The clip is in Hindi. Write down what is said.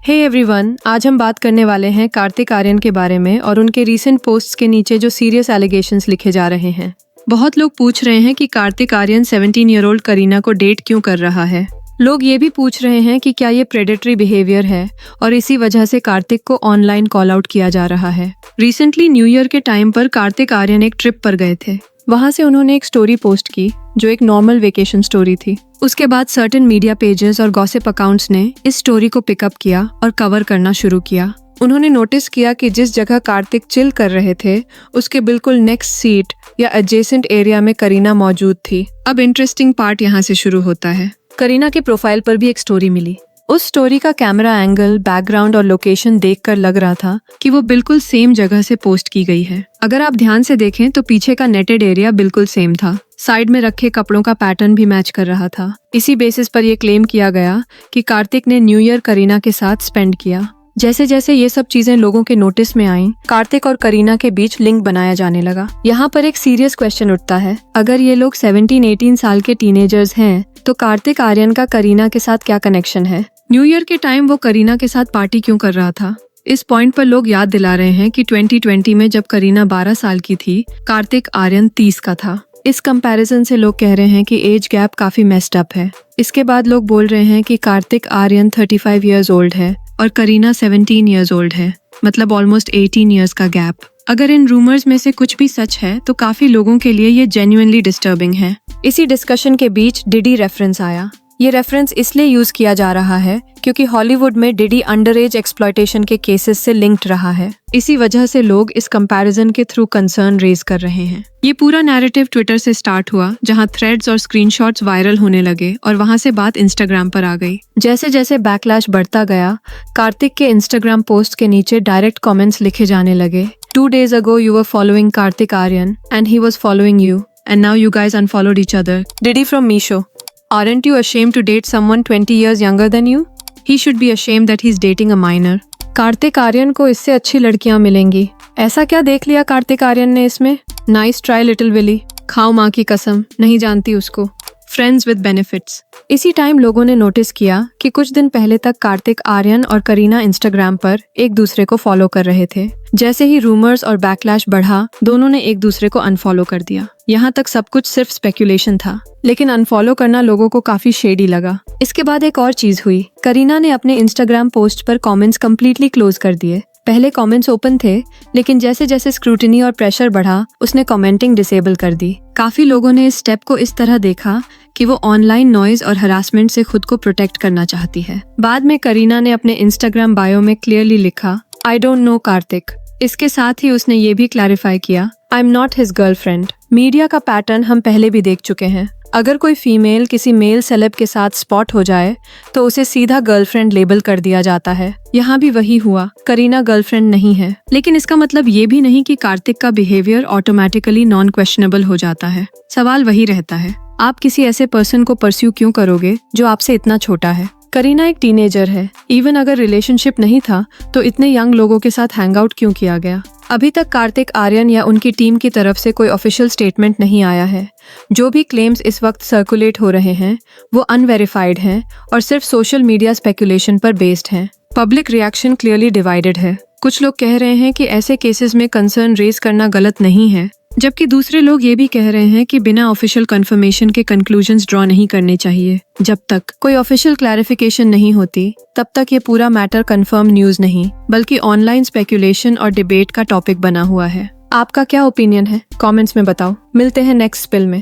हे एवरीवन, आज हम बात करने वाले हैं कार्तिक आर्यन के बारे में और उनके रीसेंट पोस्ट्स के नीचे जो सीरियस एलिगेशंस लिखे जा रहे हैं। बहुत लोग पूछ रहे हैं कि कार्तिक आर्यन 17-year-old करीना को डेट क्यों कर रहा है। लोग ये भी पूछ रहे हैं कि क्या ये प्रेडेटरी बिहेवियर है और इसी वजह से कार्तिक को ऑनलाइन कॉल आउट किया जा रहा है। रिसेंटली न्यू ईयर के टाइम पर कार्तिक आर्यन एक ट्रिप पर गए थे। वहां से उन्होंने एक स्टोरी पोस्ट की जो एक नॉर्मल वेकेशन स्टोरी थी। उसके बाद सर्टेन मीडिया पेजेस और गॉसिप अकाउंट्स ने इस स्टोरी को पिकअप किया और कवर करना शुरू किया। उन्होंने नोटिस किया कि जिस जगह कार्तिक चिल कर रहे थे उसके बिल्कुल नेक्स्ट सीट या एडजेसेंट एरिया में करीना मौजूद थी। अब इंटरेस्टिंग पार्ट यहाँ से शुरू होता है। करीना के प्रोफाइल पर भी एक स्टोरी मिली। उस स्टोरी का कैमरा एंगल, बैकग्राउंड और लोकेशन देखकर लग रहा था कि वो बिल्कुल सेम जगह से पोस्ट की गई है। अगर आप ध्यान से देखें तो पीछे का नेटेड एरिया बिल्कुल सेम था। साइड में रखे कपड़ों का पैटर्न भी मैच कर रहा था। इसी बेसिस पर यह क्लेम किया गया कि कार्तिक ने न्यू ईयर करीना के साथ स्पेंड किया। जैसे जैसे ये सब चीजें लोगों के नोटिस में आईं, कार्तिक और करीना के बीच लिंक बनाया जाने लगा। यहाँ पर एक सीरियस क्वेश्चन उठता है, अगर ये लोग 17-18 साल के टीनेजर्स हैं तो कार्तिक आर्यन का करीना के साथ क्या कनेक्शन है? न्यू ईयर के टाइम वो करीना के साथ पार्टी क्यों कर रहा था? इस पॉइंट पर लोग याद दिला रहे हैं कि 2020 में जब करीना 12 साल की थी, कार्तिक आर्यन 30 का था। इस कंपैरिजन से लोग कह रहे हैं कि एज गैप काफी मेस्ड अप है। इसके बाद लोग बोल रहे हैं कि कार्तिक आर्यन 35 years old है और करीना 17 years old है, मतलब ऑलमोस्ट 18 years का गैप। अगर इन रूमर्स में से कुछ भी सच है तो काफी लोगों के लिए ये जेन्युइनली डिस्टर्बिंग है। इसी डिस्कशन के बीच डिडी रेफरेंस आया। ये रेफरेंस इसलिए यूज किया जा रहा है क्योंकि हॉलीवुड में डिडी अंडर एज एक्सप्लॉयटेशन के केसेस से लिंक्ड रहा है। इसी वजह से लोग इस कंपैरिजन के थ्रू कंसर्न रेज कर रहे हैं। ये पूरा नैरेटिव ट्विटर से स्टार्ट हुआ, जहां थ्रेड्स और स्क्रीनशॉट्स वायरल होने लगे और वहां से बात इंस्टाग्राम पर आ गई। जैसे जैसे बैकलैश बढ़ता गया, कार्तिक के इंस्टाग्राम पोस्ट के नीचे डायरेक्ट कमेंट्स लिखे जाने लगे। 2 days ago you were following Kartik Aryan and he was following you and now you guys unfollowed each other. Diddy from Misho. Aren't you ashamed to date someone 20 years younger than you? He should be ashamed that he's dating a minor. Kartik Aaryan को इससे अच्छी लड़कियां मिलेंगी। ऐसा क्या देख लिया कार्तिक आर्यन ने इसमें? Nice try little willy. खाओ माँ की कसम, नहीं जानती उसको। Friends with benefits. इसी टाइम लोगों ने नोटिस किया कि कुछ दिन पहले तक कार्तिक आर्यन और करीना इंस्टाग्राम पर एक दूसरे को फॉलो कर रहे थे। जैसे ही रूमर्स और बैकलैश बढ़ा, दोनों ने एक दूसरे को अनफॉलो कर दिया। यहाँ तक सब कुछ सिर्फ स्पेक्यूलेशन था, लेकिन अनफॉलो करना लोगों को काफी शेडी लगा। इसके बाद एक और चीज हुई। करीना ने अपने इंस्टाग्राम पोस्ट पर कमेंट्स कंप्लीटली क्लोज कर दिए। पहले कमेंट्स ओपन थे, लेकिन जैसे जैसे स्क्रूटिनी और प्रेशर बढ़ा, उसने कमेंटिंग डिसेबल कर दी। काफी लोगों ने इस स्टेप को इस तरह देखा कि वो ऑनलाइन नॉइज और हरासमेंट से खुद को प्रोटेक्ट करना चाहती है। बाद में करीना ने अपने इंस्टाग्राम बायो में क्लियरली लिखा, आई डोंट नो कार्तिक। इसके साथ ही उसने ये भी क्लैरिफाई किया, I am not his girlfriend. Media का पैटर्न हम पहले भी देख चुके हैं। अगर कोई फीमेल किसी मेल सेलेब के साथ स्पॉट हो जाए तो उसे सीधा गर्लफ्रेंड लेबल कर दिया जाता है। यहाँ भी वही हुआ। करीना गर्लफ्रेंड नहीं है, लेकिन इसका मतलब ये भी नहीं कि कार्तिक का बिहेवियर ऑटोमेटिकली नॉन क्वेश्चनेबल हो जाता है। सवाल वही रहता है, आप किसी ऐसे पर्सन को परस्यू क्यों करोगे जो आपसे इतना छोटा है? करीना एक टीनेजर है। इवन अगर रिलेशनशिप नहीं था तो इतने यंग लोगों के साथ हैंग आउट क्यों किया गया? अभी तक कार्तिक आर्यन या उनकी टीम की तरफ से कोई ऑफिशियल स्टेटमेंट नहीं आया है। जो भी क्लेम्स इस वक्त सर्कुलेट हो रहे हैं वो अनवेरिफाइड हैं और सिर्फ सोशल मीडिया स्पेकुलेशन पर बेस्ड हैं। पब्लिक रिएक्शन क्लियरली डिवाइडेड है। कुछ लोग कह रहे हैं कि ऐसे केसेस में कंसर्न रेज करना गलत नहीं है, जबकि दूसरे लोग ये भी कह रहे हैं कि बिना ऑफिशियल कंफर्मेशन के कंक्लूजन्स ड्रॉ नहीं करने चाहिए। जब तक कोई ऑफिशियल क्लैरिफिकेशन नहीं होती तब तक ये पूरा मैटर कंफर्म न्यूज नहीं बल्कि ऑनलाइन स्पेकुलेशन और डिबेट का टॉपिक बना हुआ है। आपका क्या ओपिनियन है? कमेंट्स में बताओ। मिलते हैं नेक्स्ट स्पिल में।